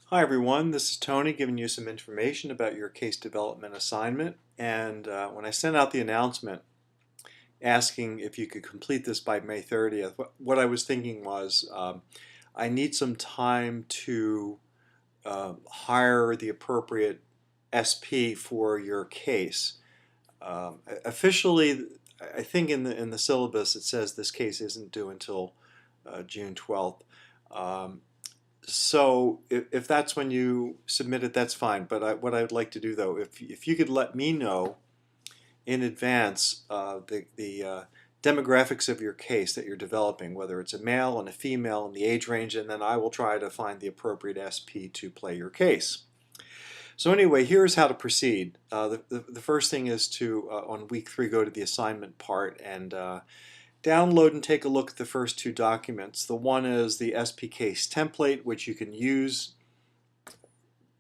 Hi everyone, this is Tony giving you some information about your case development assignment. And when I sent out the announcement asking if you could complete this by May 30th, what I was thinking was I need some time to hire the appropriate SP for your case. Officially, I think in the syllabus it says this case isn't due until June 12th. Um, so if that's when you submit it, that's fine. But what I'd like to do though, if you could let me know in advance the demographics of your case that you're developing, whether it's a male and a female and the age range, and then I will try to find the appropriate SP to play your case. So anyway, here's how to proceed. The first thing is to, on week 3, go to the assignment part and download and take a look at the first two documents. The one is the SP case template, which you can use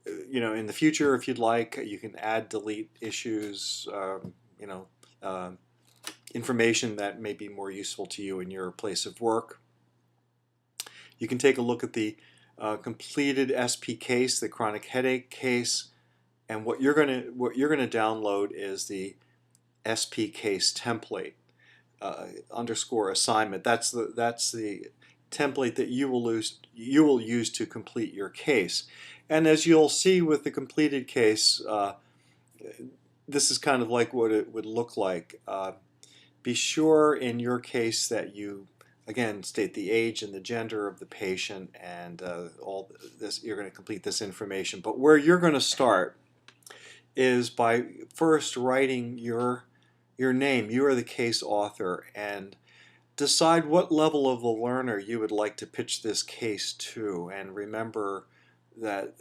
in the future if you'd like. You can add, delete issues, uh, information that may be more useful to you in your place of work. You can take a look at the completed SP case, the chronic headache case, and what you're gonna download is the SP case template. Underscore assignment. That's the template that you will use to complete your case. And as you'll see with the completed case, this is kind of like what it would look like. Be sure in your case that you again state the age and the gender of the patient and all this. You're going to complete this information, but where you're going to start is by first writing your name. You are the case author, and decide what level of the learner you would like to pitch this case to. And remember that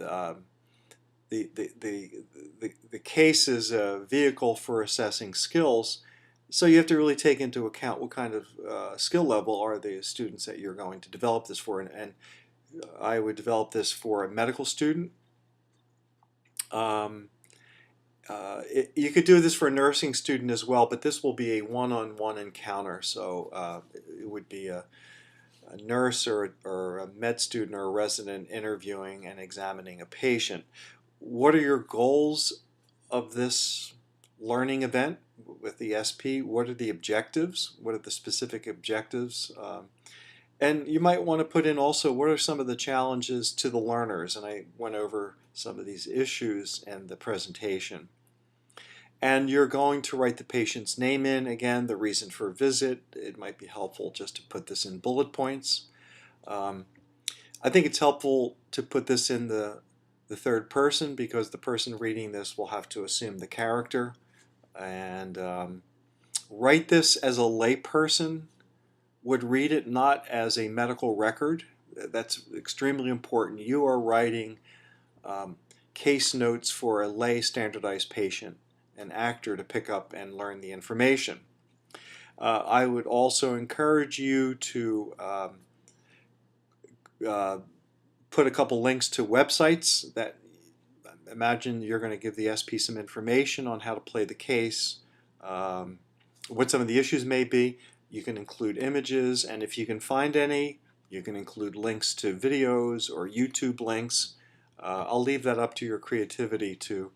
the case is a vehicle for assessing skills, so you have to really take into account what kind of skill level are the students that you're going to develop this for. And I would develop this for a medical student. You could do this for a nursing student as well, but this will be a one-on-one encounter. So it would be a nurse or a med student or a resident interviewing and examining a patient. What are your goals of this learning event with the SP? What are the objectives? What are the specific objectives? And you might want to put in also what are some of the challenges to the learners, and I went over some of these issues in the presentation. And you're going to write the patient's name in, again, the reason for visit. It might be helpful just to put this in bullet points. I think it's helpful to put this in the third person because the person reading this will have to assume the character. And write this as a layperson would read it, not as a medical record. That's extremely important. You are writing case notes for a lay standardized patient, an actor to pick up and learn the information. I would also encourage you to put a couple links to websites that imagine you're going to give the SP some information on how to play the case, what some of the issues may be. You can include images, and if you can find any, you can include links to videos or YouTube links. I'll leave that up to your creativity to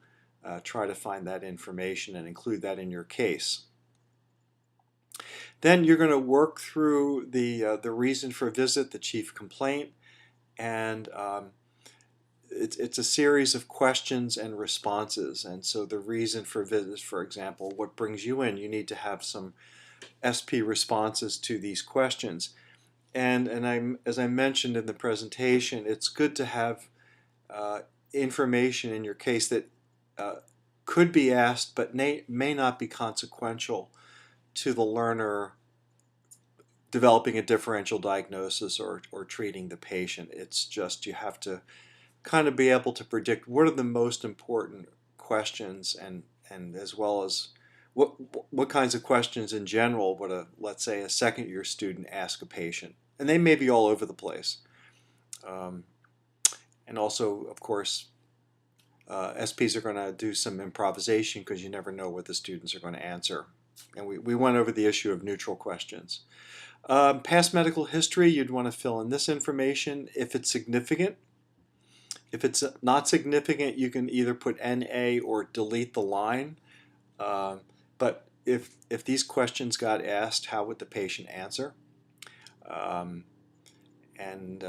try to find that information and include that in your case. Then you're going to work through the reason for visit, the chief complaint, and it's a series of questions and responses. And so the reason for visit, for example, what brings you in? You need to have some SP responses to these questions. And as I mentioned in the presentation, it's good to have information in your case that could be asked but may not be consequential to the learner developing a differential diagnosis or treating the patient. It's just you have to kind of be able to predict what are the most important questions and as well as what kinds of questions in general would let's say a second year student ask a patient, and they may be all over the place. And also, of course, SPs are going to do some improvisation because you never know what the students are going to answer. And we went over the issue of neutral questions. Past medical history, you'd want to fill in this information if it's significant. If it's not significant, you can either put NA or delete the line. But if these questions got asked, how would the patient answer? Um, and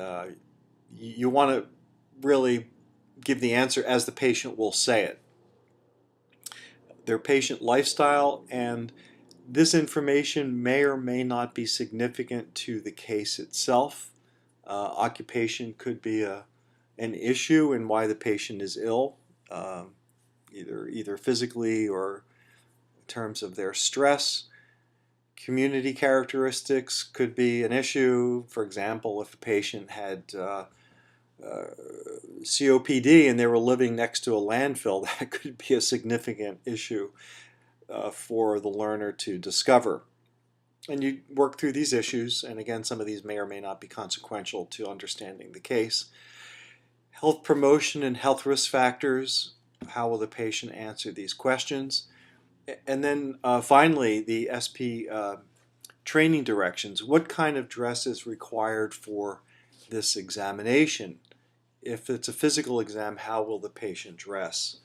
you want to really give the answer as the patient will say it. Their patient lifestyle, and this information may or may not be significant to the case itself. Occupation could be an issue in why the patient is ill, either physically or in terms of their stress. Community characteristics could be an issue. For example, if a patient had COPD and they were living next to a landfill, that could be a significant issue for the learner to discover. And you work through these issues, and again, some of these may or may not be consequential to understanding the case. Health promotion and health risk factors, how will the patient answer these questions? And then finally, the SP training directions. What kind of dress is required for this examination? If it's a physical exam, how will the patient dress?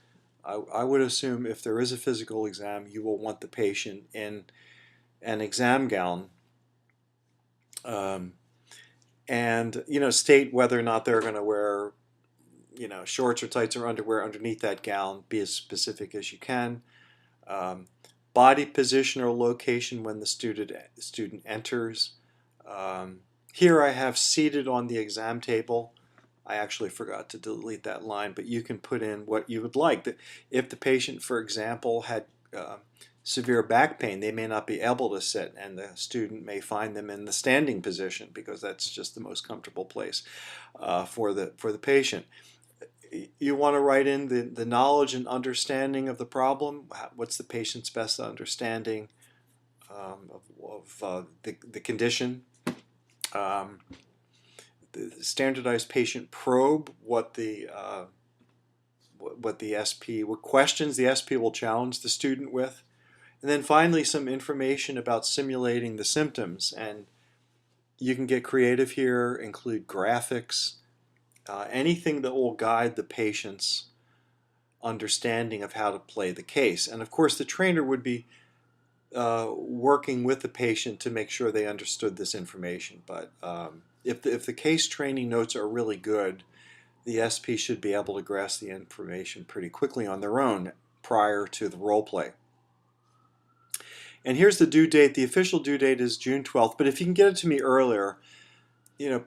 I would assume if there is a physical exam, you will want the patient in an exam gown, and state whether or not they're going to wear shorts or tights or underwear underneath that gown. Be as specific as you can. Body position or location when the student enters. Here I have seated on the exam table. I actually forgot to delete that line, but you can put in what you would like. If the patient, for example, had severe back pain, they may not be able to sit, and the student may find them in the standing position because that's just the most comfortable place for the patient. You want to write in the knowledge and understanding of the problem. What's the patient's best understanding of the condition? The standardized patient probe, what questions the SP will challenge the student with. And then finally, some information about simulating the symptoms. And you can get creative here, include graphics, anything that will guide the patient's understanding of how to play the case. And of course, the trainer would be working with the patient to make sure they understood this information. But if the case training notes are really good, the SP should be able to grasp the information pretty quickly on their own prior to the role play. And here's the due date. The official due date is June 12th, but if you can get it to me earlier,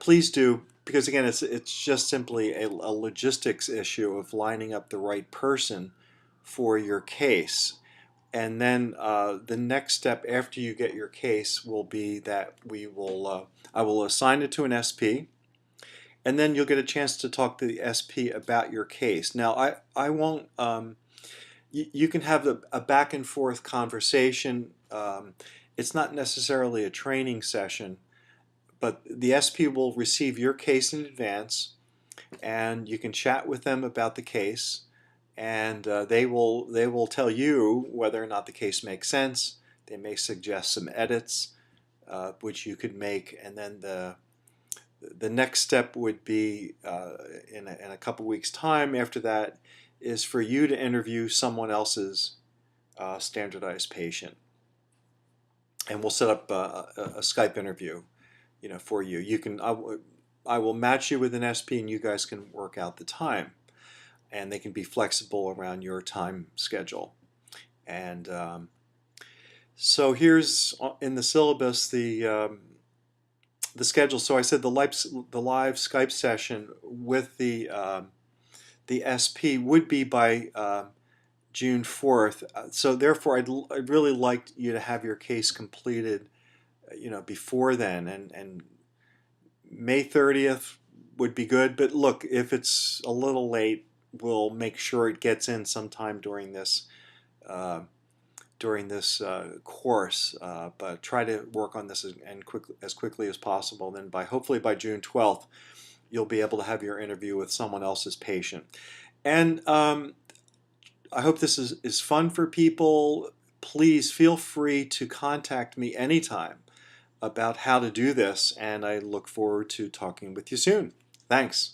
please do, because again, it's just simply a logistics issue of lining up the right person for your case. And then the next step after you get your case will be that I will assign it to an SP, and then you'll get a chance to talk to the SP about your case. Now, I won't. You can have a back and forth conversation. It's not necessarily a training session, but the SP will receive your case in advance, and you can chat with them about the case, and they will tell you whether or not the case makes sense. They may suggest some edits, which you could make, and then the next step would be in a couple weeks' time. After that, is for you to interview someone else's standardized patient, and we'll set up a Skype interview, for you. I will match you with an SP, and you guys can work out the time, and they can be flexible around your time schedule. And so here's in the syllabus the schedule. So I said the live Skype session with the SP would be by June 4th. So therefore, I'd really like you to have your case completed, before then, and May 30th would be good. But look, if it's a little late, we'll make sure it gets in sometime during this course. But try to work on this as quickly as possible. Then hopefully by June 12th, you'll be able to have your interview with someone else's patient. And I hope this is fun for people. Please feel free to contact me anytime about how to do this, and I look forward to talking with you soon. Thanks.